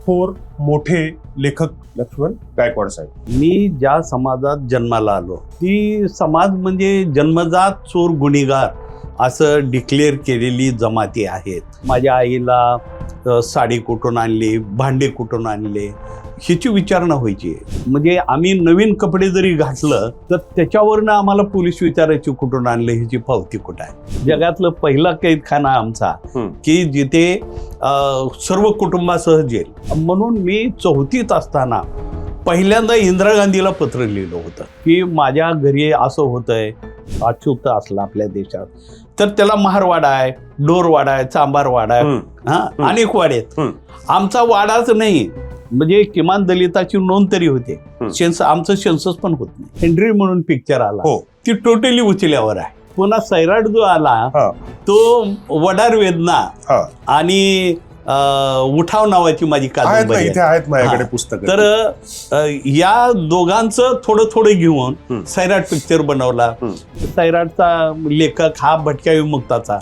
थोर मोठे लेखक लक्ष्मण गायकवाड साहेब. मी ज्या समाजात जन्माला आलो ती समाज म्हणजे जन्मजात चोर गुन्हेगार असं डिक्लेअर केलेली जमाती आहेत. माझ्या आईला साडी कुठून आणली, भांडे कुठून आणले ह्याची विचारणा व्हायची. म्हणजे आम्ही नवीन कपडे जरी घातलं तर त्याच्यावरनं आम्हाला पोलीस विचारायची कुठून आणलं, ह्याची पावती कुठं आहे. जगातलं पहिला कैदखाना आमचा की जिथे सर्व कुटुंबासह जेल. म्हणून मी 4थीत असताना पहिल्यांदा इंदिरा गांधीला पत्र लिहिलं होतं की माझ्या घरी असं होतंय, अछूत असला आपल्या देशात तर त्याला महारवाडा आहे, डोरवाडा आहे, चांबारवाडा आहे, अनेक वाडे आहेत. आमचा वाडाच नाही, म्हणजे किमान दलिताची नोंद तरी होते. आमचं सेन्सस पण होत नाही. हेनरी म्हणून पिक्चर आला, ती टोटली उचल्यावर आहे. पुन्हा सैराट जो आला तो वडार वेदना आणि उठाव नावाची माझी कादंबरी आहेत माझ्याकडे पुस्तक. तर या दोघांचं थोडं थोडं घेऊन सैराट पिक्चर बनवला. सैराटचा लेखक हा भटक्या विमुक्ताचा,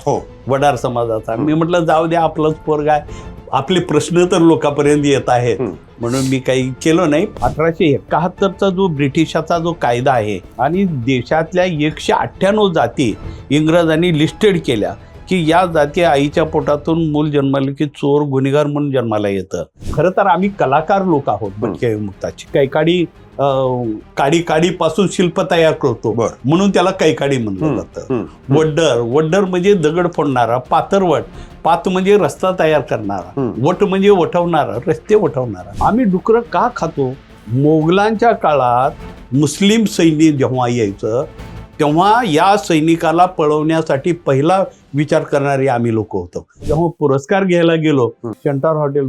वडार समाजाचा. मी म्हटलं जाऊ द्या, आपलंच पोरग आहे, आपले प्रश्न तर लोकांपर्यंत येत आहेत, म्हणून मी काही केलं नाही. 1871चा जो ब्रिटिशाचा जो कायदा आहे आणि देशातल्या 198 जाती इंग्रजांनी लिस्टेड केल्या की या जाती आईच्या पोटातून मूल जन्माला की चोर गुन्हेगार म्हणून जन्माला येतं. खरं तर आम्ही कलाकार लोक आहोत भटक्या विमुक्ताची. काडी काडीपासून शिल्प तयार करतो म्हणून त्याला कैकाडी म्हणलं जातं. वड्डर म्हणजे दगड फोडणारा, पात म्हणजे रस्ता तयार करणारा, वट म्हणजे वठवणारा, रस्ते वठवणारा. आम्ही डुकरं का खातो? मोगलांच्या काळात मुस्लिम सैनिक जेव्हा यायचं तेव्हा या सैनिकाला पळवण्यासाठी पहिला विचार करणारे आम्ही लोक होतो. जेव्हा पुरस्कार घ्यायला गेलो शंटार हॉटेल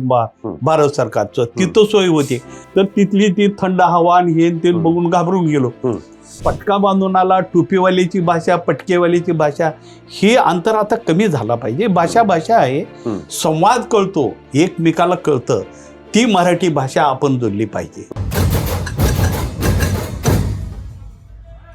भारत सरकारचं, तिथं सोय होती, तर तिथली ती थंड हवा आणि हे ते बघून घाबरून गेलो. पटका बांधून आला, टोपीवालीची भाषा, पटकेवालीची भाषा, हे अंतर आता कमी झाला पाहिजे. भाषा आहे, संवाद कळतो, एकमेकाला कळतं, ती मराठी भाषा आपण जोडली पाहिजे.